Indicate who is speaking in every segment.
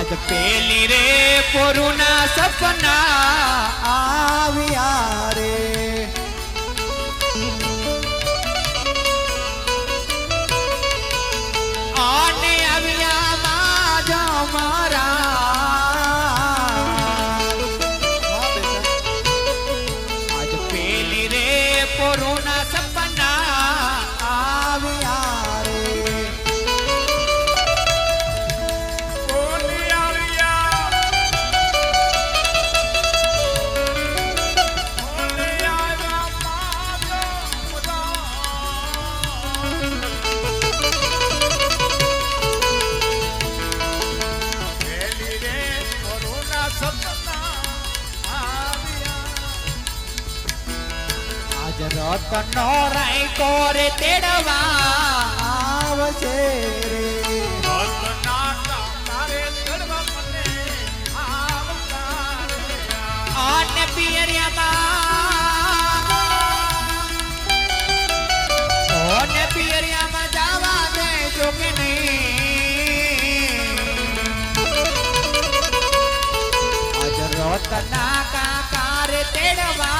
Speaker 1: आज पेली रे पोरुना सपना आविया रे आने आविया माजा मारा आज पेली रे पोरुना सपना आविया रतन राय कोरे तेड़वा आवशे रे रतना तारे तेड़वा मने आवता रे आने पियरिया मा ओने पियरिया मा जावा दे जो के नहीं आज रतना का कारे तेड़वा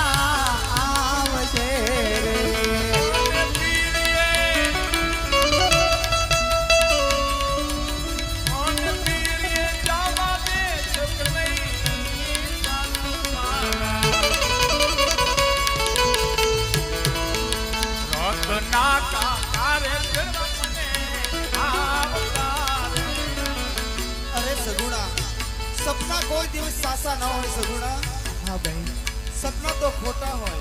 Speaker 2: अरे सगुणा सपना कोई दिवस सासा न होय सगुणा
Speaker 1: हाँ भाई
Speaker 2: सपना तो खोटा होय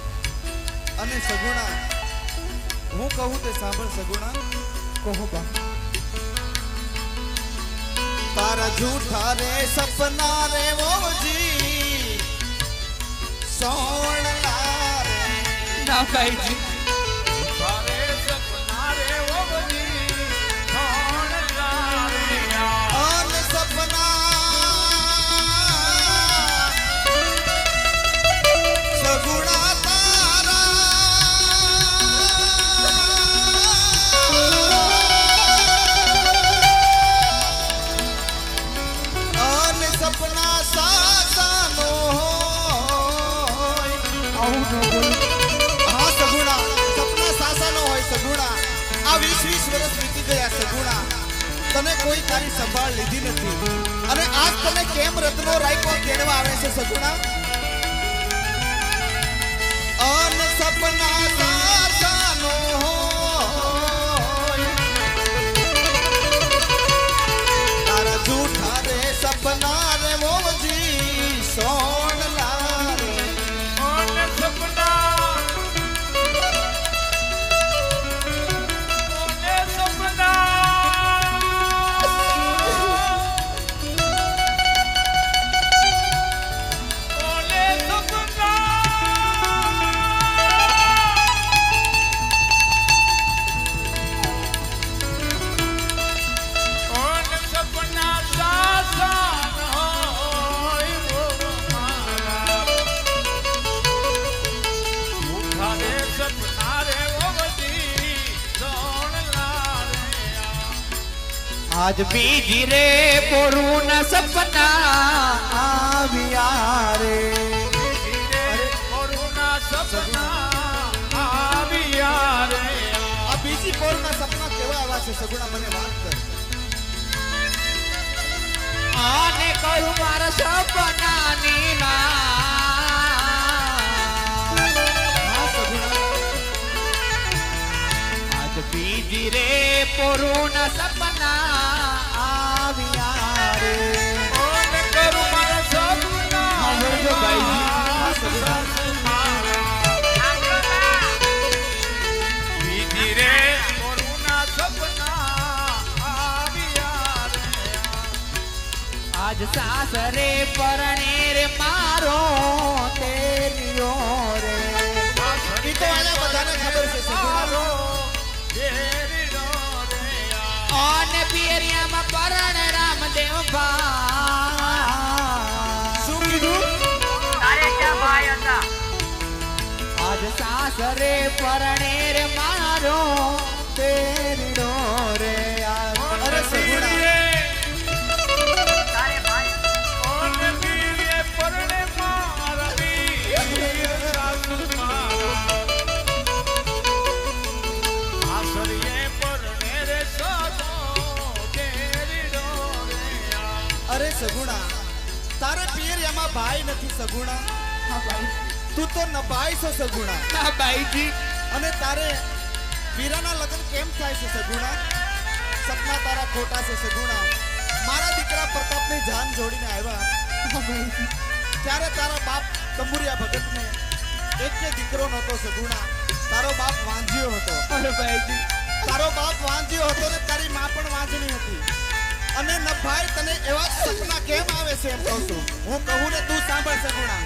Speaker 2: अने सगुणा हूँ कहूँ ते सांभळ सगुणा
Speaker 1: कहो बा
Speaker 2: तारा झूठा रे सपना रे मोजी सोण लारे
Speaker 1: ना भाई जी
Speaker 2: हाँ सगुणा सपना सासा नो होय सगुणा आ 20 वर्ष बीती गया सगुणा तने कोई तारी संभाळ लीधी नथी अने आज तने केम रत्नो रायको केणवा आवे छे सगुणा अन सपना सासा नो होय तारा झूठा रे सपना रे मोजी सोण लारे सपना सपना
Speaker 1: आज बीजी रे पोरुना सपना आविया रे
Speaker 2: पोरुना सपना आविया रे आ बीजी पोरुना सपना केवा आवा छे सगुणा मने વાત કર
Speaker 1: आने कहूं मारा सपना नी आज बीजी रे पोरुना सपना आविया रे
Speaker 2: ओने करू मारा सपना
Speaker 1: जो भाई जी
Speaker 2: बीजी रे पोरुना सपना आविया रे
Speaker 1: आज सासरे परणे रे मारो तेरियो रे
Speaker 2: ई तो आने बधाने खबर छे सगुणा
Speaker 1: ओने पियरिया मा परण रामदेव बा
Speaker 2: શું કીધું
Speaker 1: તારે ક્યાં ભાઈ હતા आज सासरे परणे रे मारो तेरियो रे
Speaker 2: अरे सगुणा
Speaker 1: तारे भाई
Speaker 2: સગુણા તારે પિયર એમાં ભાઈ નથી સગુણા.
Speaker 1: હા ભાઈ.
Speaker 2: તું તો નભાઈ છો સગુણા.
Speaker 1: હા ભાઈજી.
Speaker 2: અને તારે વીરાના લગ્ન કેમ થાય છે સગુણા? સપના તારા ખોટા છે સગુણા. મારા દીકરા પ્રતાપની જાન જોડીને આવ્યા.
Speaker 1: હા ભાઈજી.
Speaker 2: ત્યારે તારા બાપ તંબુરિયા ભગતને એક દીકરો નહોતો સગુણા. તારો બાપ વાંજ્યો હતો.
Speaker 1: અરે ભાઈજી.
Speaker 2: તારો બાપ વાંજ્યો હતો ને તારી માં પણ વાંજણી હતી. અને નભાઈ તને એવા સપના કેમ આવે છે એમ કહું છું. હું કહું ને તું સાંભળ સગુણા.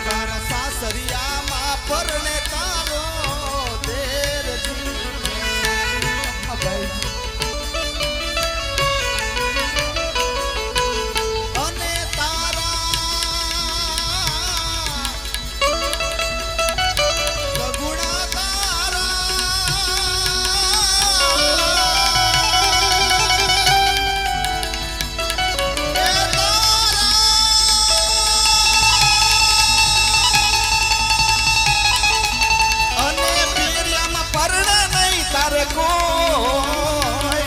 Speaker 2: તારા સાસરિયામાં પરણે તારો દેરજી.
Speaker 1: હા ભાઈજી.
Speaker 2: અને તારા સગુણા તારા અને પીરિયામાં પરણે નહીં તારે કોઈ.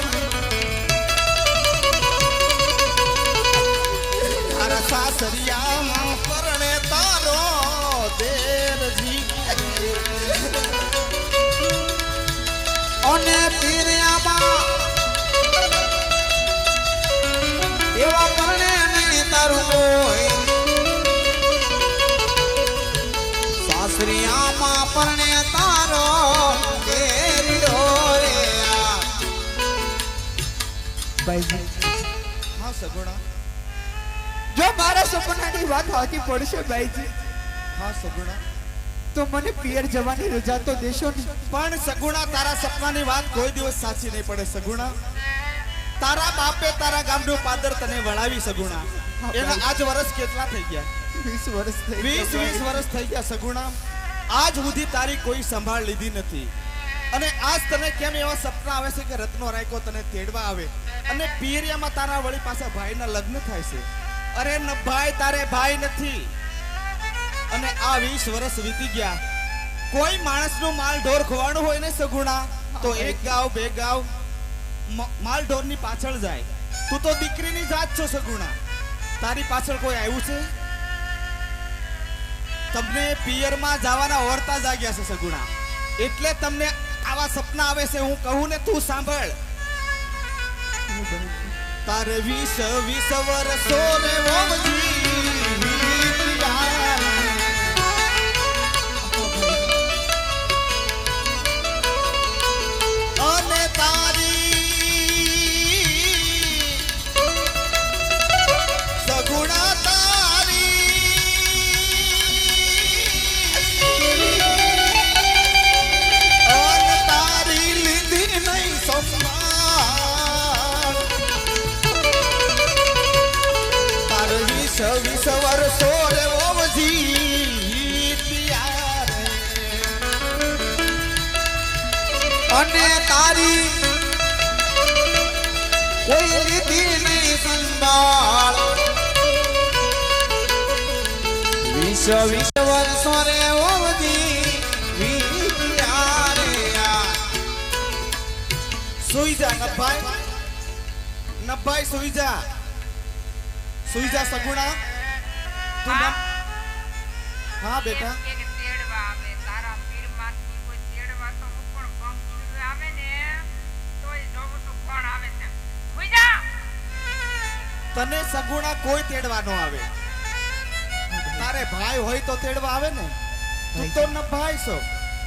Speaker 2: તારા સાસરિયામાં પરણે તારો દેરજી.
Speaker 1: અને પીરિયામાં એવા પરણે નહીં તારું કોઈ. સાસરિયામાં પરણે તારો કેરીડો રે આ. ભાઈજી.
Speaker 2: હા સગુણા.
Speaker 1: જો મારા સપનાની વાત સાચી પડશે ભાઈજી
Speaker 2: હા સગુણા.
Speaker 1: તો મને પિયર જવાની રજા તો દેશો ને.
Speaker 2: પણ સગુણા તારા સપનાની વાત કોઈ દિવસ સાચી નહીં પડે સગુણા. તારા બાપે તારા ગામનું પાદર તને વળાવી સગુણા. એના આજ વર્ષ કેટલા થઈ ગયા?
Speaker 1: 20 વર્ષ થઈ
Speaker 2: 20 વર્ષ થઈ ગયા સગુણા. આજ સુધી તારી કોઈ સંભાળ લીધી નથી. અને આજ તને કેમ એવા સપના આવે છે કે રત્નો રાયકો તને તેડવા આવે અને પિયરિયામાં તારા વળી પાછા ભાઈના લગ્ન થાય છે. અરે ન ભાઈ તારે ભાઈ નથી. અને આ 20 વર્ષ વીતી ગયા. કોઈ માણસનું માલ ઢોર ખોવાનું હોય ને સગુણા તો એક ગાવ બે ગાવ માલ ઢોરની પાછળ જાય. તું તો દીકરીની જાત છો સગુણા. તારી પાછળ કોઈ આવ્યું છે? તમને પિયરમાં જવાના ઓરતા જાગ્યા છે સગુણા. એટલે તમને આવા સપના આવે છે. હું કહું ને તું સાંભળ. તારે 20 વર્ષો રે વોમજી વીત્યા. અને તારી સગુણા તારી લીધી નહીં સંભાળ. તારે 20 વર્ષો રે વોમજી પિયારે.
Speaker 1: અને તારી કોઈ લીધી નહીં સંભાળ. 20 વર્ષો રે ઓવધી વીત્યા રે આ.
Speaker 2: સુઈ જા નભાઈ. નભાઈ સુઈ જા. સુઈ જા સગુણા. તું ન- હા બેટા. તને સગુણા કોઈ તેડવા ન આવે. તારે ભાઈ હોય તો તેડવા આવે ને. તું તો નભાઈ છો.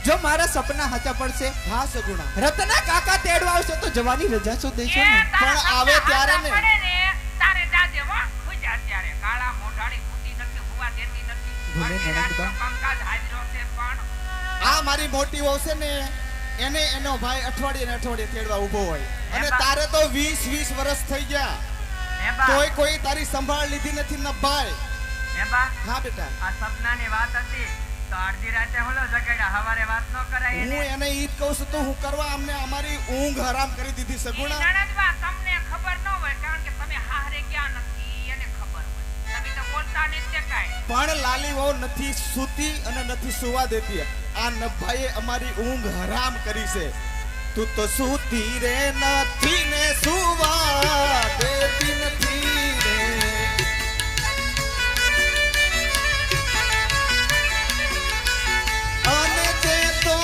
Speaker 1: જો મારા સપના સાચા પડશે
Speaker 2: હા સગુણા.
Speaker 1: રત્ના કાકા તેડવા આવશે તો જવાની રજા શું દેશો ને.
Speaker 2: પણ આવે ત્યારે ને.
Speaker 3: તારે જાજે હો હુઈ જા ત્યારે કાળા મોઢાળી ફૂટી નથી હુવા દેતી નથી
Speaker 1: ભલે નણંદબા.
Speaker 3: કામકાજ હાજરો છે પણ
Speaker 2: આ મારી મોટી વહુ છે ને એને એનો ભાઈ અઠવાડિયે ને અઠવાડિયે તેડવા ઊભો હોય. અને તારે તો 20 વર્ષ થઈ ગયા
Speaker 3: નેબા
Speaker 2: તોય કોઈ તારી સંભાળ લીધી નથી નભાઈ.
Speaker 3: નેબા
Speaker 2: હા બેટા.
Speaker 3: આ સપનાની વાત હતી તો અડધી રાતે હોલો જગાડ્યા હવારે વાત ન કરાય
Speaker 2: હું
Speaker 3: એને
Speaker 2: એને ઈ જ કહું છું તો હું કરવા અમને અમારી ઊંઘ હરામ કરી દીધી સગુણા.
Speaker 3: નણંદબા તમને ખબર ન હોય કારણ કે તમે હારે ગયા નથી એને ખબર હોય તમે તો બોલતા નથી તે કાંઈ
Speaker 2: પણ લાલી વહુ નથી સૂતી અને નથી સુવા દેતી. આ નભાઈએ અમારી ઊંઘ હરામ કરી છે. તું તો સૂતી રે નથી ને સુવા દેતી નથી રે. અને તે તો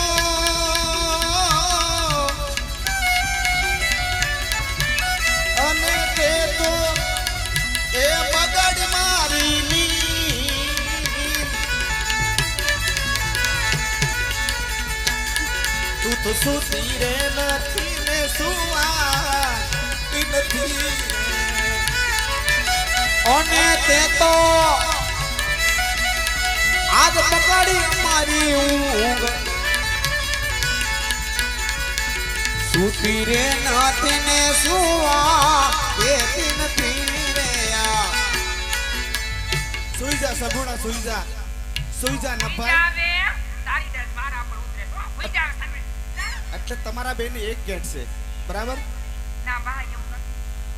Speaker 2: એ બગડ મારી નીંદ. તું તો સૂતી રે નથી ને સુવાતી નથી અને તે તો આજ બગાડી મારી ઊંઘ. સૂતી રે નથી ને સુવાતી નથી. સુઈ જા સગુણા, સુઈ જા, સુઈ જા નભાઈ.
Speaker 3: જાવે તારી દસ મારા પર ઉતરે હો હોઈ જાવ તમે.
Speaker 2: એટલે તમારા બેન એક ગેટ છે બરાબર?
Speaker 3: ના બા એવું નથી.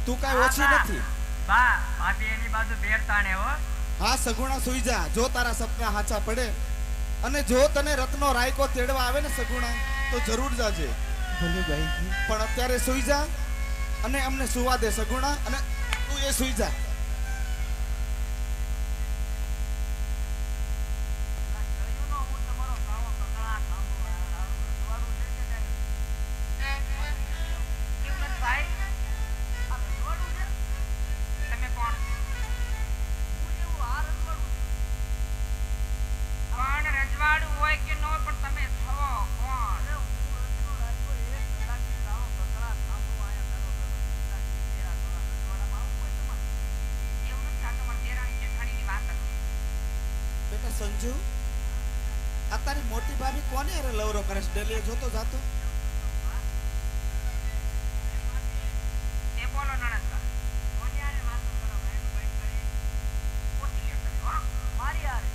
Speaker 2: તું કાઈ ઓછી નથી.
Speaker 3: બા ભાભી એની બાજુ બેરતાણે હો.
Speaker 2: હા સગુણા સુઈ જા. જો તારા સપના હાચા પડે અને જો તને રત્નો રાયકો તેડવા આવે ને સગુણા તો જરૂર જાજે.
Speaker 1: ભલે ભાઈ.
Speaker 2: પણ અત્યારે સુઈ જા અને અમને સુવા દે સગુણા. અને તું એ સુઈ જા. સંજુ આ તારી મોટી ભાભી કોને અરે લવરો કરે છે? ડેલી જોતો જાતો
Speaker 3: એ બોલો નણંદબા કોની આરે વાતો કરો ભાઈ ભાઈ કરી પોતી લે કરો મારી આરે.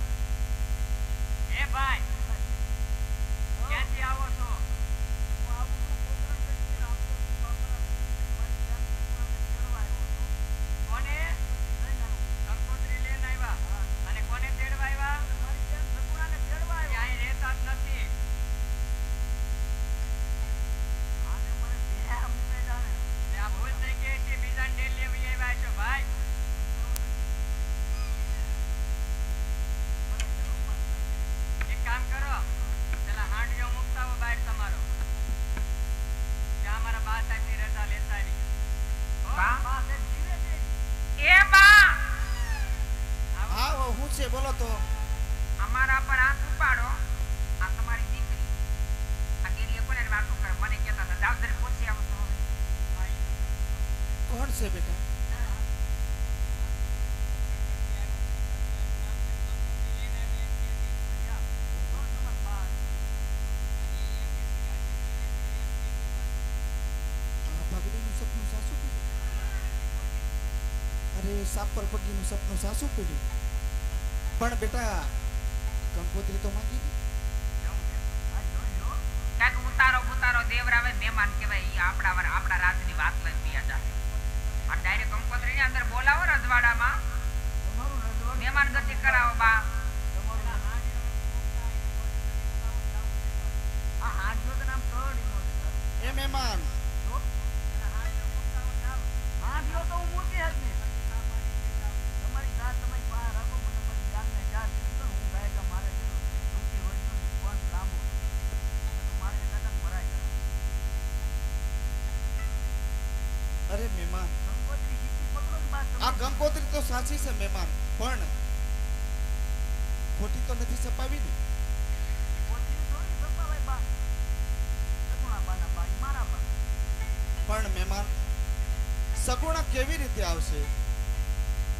Speaker 3: એ ભાઈ ક્યાંથી આવો છો? હું આવું છું પ્રોગ્રામ કરી આપતો બાપરા મારી જાન તેડવા આવ્યો છું. કોને કંકોત્રી લઈને આવ્યા અને કોને તેડવા આવ્યા? મારી જાન સગુણાને તેડવા આવ્યા. અહીં રહેતા જ નથી. આને મને બે મૂકે જાણે લે આ ભૂલ થઈ ગઈ છે. બીજાને ડેલ લેવી આવ્યા છો ભાઈ. એક કામ કરો પેલા હાંડિયો મુકતા હો બહાર તમારો. ત્યાં મારા બા સાહેબની રજા લેતા આવી. બા સાહેબ જીવે છે. એ બા
Speaker 2: હા હું છે બોલો તો.
Speaker 3: અમારા પર હાથ ઉપાડો. આ તમારી દીકરી આ ગેરીએ કોને વાતો કરે મને કહેતા હતા જવાબદારી પૂછી આવો તો
Speaker 2: કોણ છે બેટા? પગડીનું સપનું સાસુ પીડ્યું. અરે સાપર પગીનું સપનું સાસુ પીડ્યું. પણ બેટા કંકોત્રી તો માંગી હતી.
Speaker 3: કાંઈક ઉતારો દેવરાવે મહેમાન કહેવાય. ઈ આપણા રાજની વાત લઈને પિયા જા. આ ડાયરેક્ટ કંકોત્રીની અંદર બોલાવો રજવાડામાં. મહેમાન ગતિ કરાવો બા. આ હાજનો તો નામ કરોડી
Speaker 2: એ મહેમાન
Speaker 3: હાજનો તો હું મૂકી હજ ને તમારી જાત તમારી પાસે રાખો મને મારી જાનને જાત હું ગાયકા મારે છૂટી હોય તો કોણ લાંબુ મારે લગન ભરાઈ જાય.
Speaker 2: અરે મહેમાન
Speaker 3: કંકોત્રી સીધી પકડો ને બા.
Speaker 2: આ કંકોત્રી તો સાચી છે મહેમાન પણ ખોટી તો નથી છપાવી ને.
Speaker 3: કોત્રી થોડી સપાવાય બા. સગુણા બાના બા ઈ મારા બા.
Speaker 2: પણ મહેમાન સગુણા કેવી રીતે આવશે?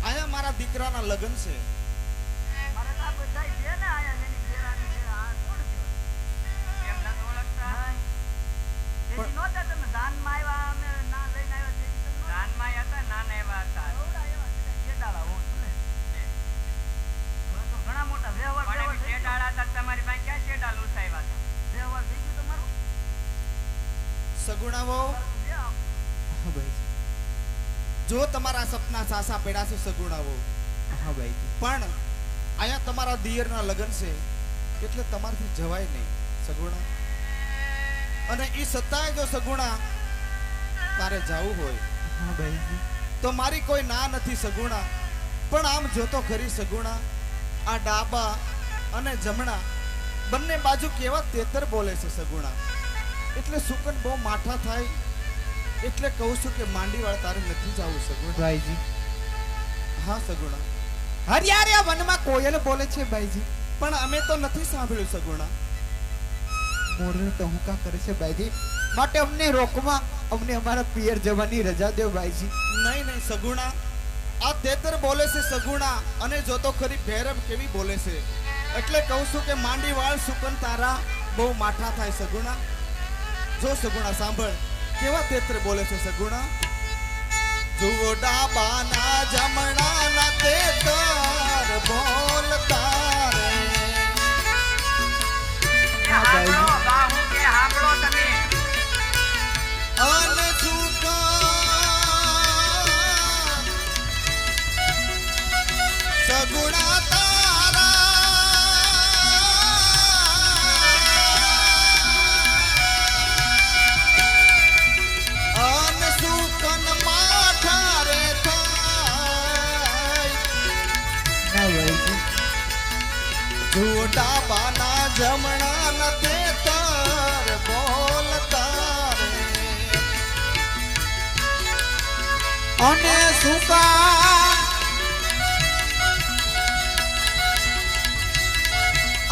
Speaker 2: આયા મારા દીકરાના લગ્ન છે.
Speaker 3: મારે તો આ બધાય છે ને આયા એની બેરાની છે. આ કોણ છે? એમ નથી ઓળખતા. તેથી નહોતા તમે દાનમાં આવ્યા અમે ના લઈને આવ્યા તેથી તમે દાનમાં હતા નાના એવા હતા. ઓડા એવા કેડાળા હો ને. હવે તો ઘણા મોટા વ્યવહાર કેડાળા હતા તમારી પાસે ક્યાં કેડા લૂસાવ્યા હતા? વ્યવહાર થઈ ગયું તમારું?
Speaker 2: સગુણા વહુ
Speaker 1: હા ભાઈ.
Speaker 2: જો તમારા સપના સાસા પડ્યા છે સગુણા વહુ
Speaker 1: હા ભાઈ.
Speaker 2: પણ અહીંયા તમારા દિયરના લગ્ન છે એટલે તમારથી જવાય નહીં સગુણા. અને ઈ સતાય જો સગુણા તારે જાવું હોય
Speaker 1: હા ભાઈજી
Speaker 2: તો મારી કોઈ ના નથી સગુણા, પણ આમ જોતો ખરી સગુણા આ ડાબા અને જમણા બંને બાજુ કેવા તેતર બોલે છે સગુણા, એટલે સુકન બહુ માઠા થાય, એટલે કહું છું કે માંડીવાળ તારે નથી જાવું સગુણા.
Speaker 1: ભાઈજી
Speaker 2: હા સગુણા,
Speaker 1: હરિયાળા વનમાં કોયલ બોલે છે ભાઈજી,
Speaker 2: પણ અમે તો નથી સાંભળ્યું સગુણા.
Speaker 1: મોરલ તો હું કા કરે છે ભાઈજી, માટે અમને રોકવા, અમને અમારા પિયર જવાની રજા દો ભાઈજી.
Speaker 2: નહીં નહીં સગુણા, આ તેતર બોલે છે સગુણા, અને જોતો ખરી ભેરબ કેવી બોલે છે, એટલે કહું છું કે માંડીવાળ સુકન તારા બહુ માઠા થાય સગુણા. જો સગુણા સાંભળ કેવા તેતર બોલે છે સગુણા. જુઓ ડાબાના જમણાના તેતર બોલતા રે.
Speaker 3: હાંભળો, બાહુ કે હાંભળો તમે.
Speaker 2: અન સુકન સગુણા તારા અન સુકન માઠા રે થાય.
Speaker 1: ના ભાઈજી
Speaker 2: જુઓ ડાબાના જમણાના તેતર બોલતા રે.
Speaker 1: અને સુકા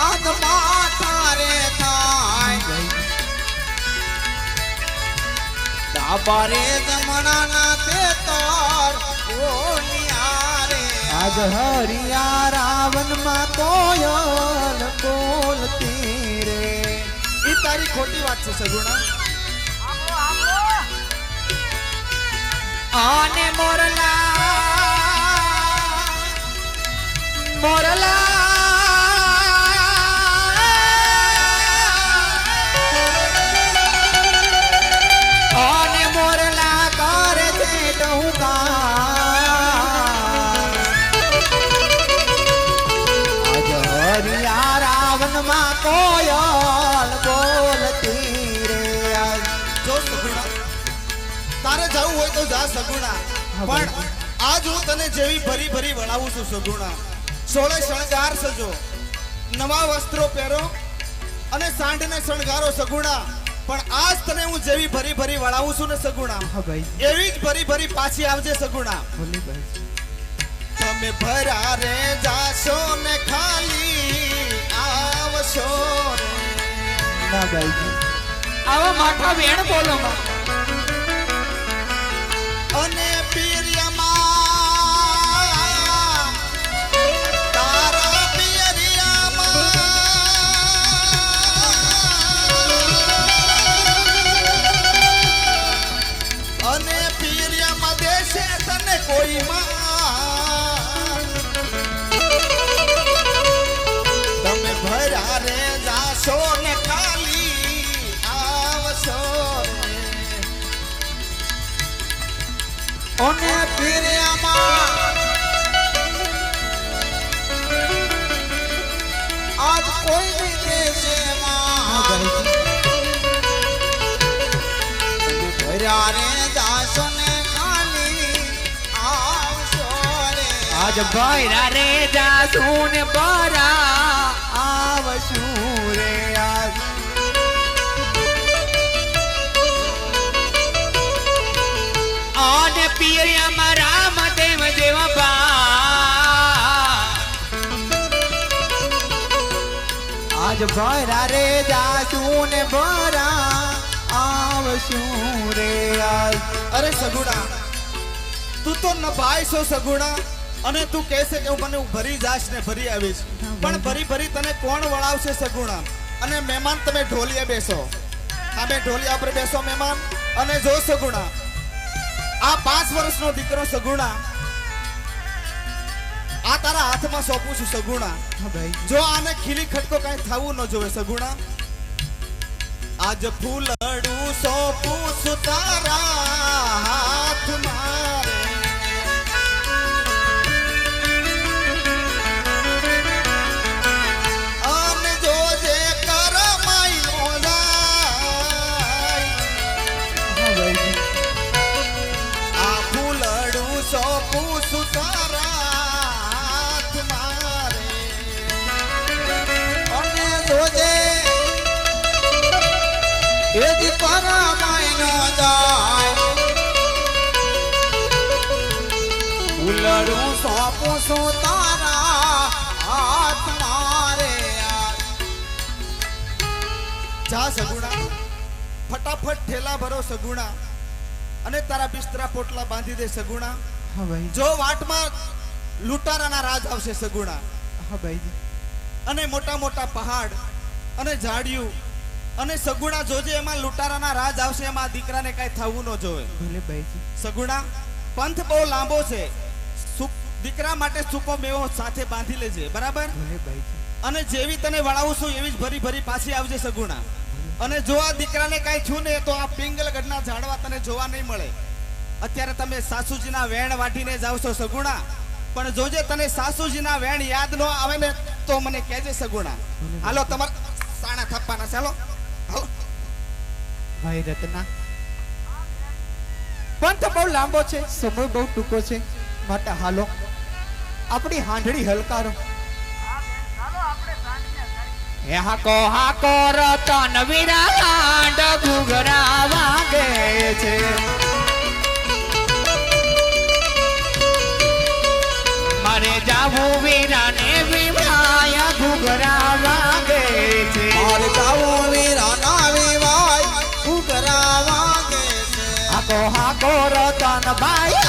Speaker 1: આત્મા તારે થાય
Speaker 2: ડાબારે જમણાના તેતર બોલિયા રે.
Speaker 1: આજ હરિયા રાવણ માં કોયલ બોલતી રે.
Speaker 2: ઈ તારી ખોટી વાત છે સગુણા.
Speaker 3: હાંભળો, હાંભળો.
Speaker 1: આને મોરલા આને મોરલા કરે છે ડહુકા. આજ હરિયા રાવણ માં કોયલ બોલતી રે.
Speaker 2: જો સગુણા તારે જવું હોય તો જા સગુણા, પણ આજ હું તને જેવી ભરી ભરી વળાવું છું સગુણા. સોળે શણગાર સજો, નવા વસ્ત્રો પહેરો અને સાંઢને શણગારો સગુણા, પણ આજ તને હું જેવી ભરી ભરી વળાવું છું ને સગુણા,
Speaker 1: હા ભાઈ
Speaker 2: એવી જ ભરી ભરી પાછી આવજે સગુણા.
Speaker 1: બોલી ભાઈ
Speaker 2: તમે ભરા રે જાશો ને ખાલી આવશો રે.
Speaker 1: ના ભાઈ આવા માઠા વેણ બોલો માં.
Speaker 2: અને પિયરિયામાં તારા પિયરિયામાં અને પિયરિયામાં દેશે તને કોઈ માં. તમે ભરા રે જાશો ને ખાલી આવશો રે.
Speaker 1: ઓને પીરિયામાં આજ કોઈ નહીં દેશે માં. તમે ભર્યા રે દાસો ને ખાલી આવશો રે. આજ ભર્યા રે દાસો ને ભરા આવશું રે. આજ આને પિયરિયામાં રામદેવ જેવા બા. આજ ભરા રે જાશું ને ભરા આવશું રે. આજ
Speaker 2: અરે સગુણા તું તો નભાઈ છો સગુણા, અને તું કહેશે કે હું મને ભરી જાશ ને ભરી આવીશ, પણ ભરી ભરી તને કોણ વળાવશે સગુણા. અને મહેમાન તમે ઢોલિયા બેસો, અમે ઢોલિયા પર બેસો મહેમાન. અને જો સગુણા આ 5 વર્ષનો દીકરો સગુણા આ તારા હાથમાં સોંપું છું સગુણા.
Speaker 1: હા ભાઈ
Speaker 2: જો આને ખીલી ખટકો કઈ થવું ન જોવે સગુણા. આજ ફૂલડું સોંપું છું તારા હાથમાં રે. અને જોજે કરમાઈ નો જાય જોજે એ દી પરમાય નો જાય ઉલડું સોંપું છું તારા હાથ મારે જા સગુણા ફટાફટ ઠેલા ભરો સગુણા અને તારા બિસ્તરા પોટલા બાંધી દે સગુણા
Speaker 1: હા ભાઈ
Speaker 2: જો વાટમાં લૂંટારાના રાજ આવશે સગુણા
Speaker 1: હા ભાઈજી
Speaker 2: અને મોટા મોટા પહાડ અને ઝાડિયું અને સગુણા જોજે એમાં લૂંટારાના રાજ આવશે એમાં દીકરાને કઈ થવું ન જોવે
Speaker 1: ભલે ભાઈજી
Speaker 2: સગુણા પંથ બહુ લાંબો છે દીકરા માટે સૂકો મેવો સાથે બાંધી લેજે બરાબર
Speaker 1: ભલે ભાઈજી
Speaker 2: અને જેવી તને વળાવું છું એવી જ ભરી ભરી પાછી આવજે સગુણા અને જો આ દીકરાને કઈ છું ને તો આ પિંગલગઢના ઝાડવા તને જોવા નહીં મળે અત્યારે તમે સાસુજીના વેણ વાટીને જાવ છો સગુણા પણ જોજે તને સાસુજીના વેણ યાદ ન આવે ને તો મને કહેજે સગુણા હાલો તમાર સાણા થપ્પાના ચાલો હાલો
Speaker 1: ભાઈ રત્ના પંથ બહુ લાંબો છે સમય બહુ ટૂંકો છે માટે હાલો આપણી હાંડળી હલકારો
Speaker 3: હા બેન ચાલો આપણે સાંજને કરી
Speaker 1: એ હાકો રતન વિરાંડ ઘૂઘરા વાગે છે મારે જાવું વીરાને વિવાય ઘૂઘરા વાગે છે
Speaker 2: મારે જાવું વીરાના વિવાય ઘૂઘરા વાગે છે
Speaker 1: હાકો રતન ભાઈ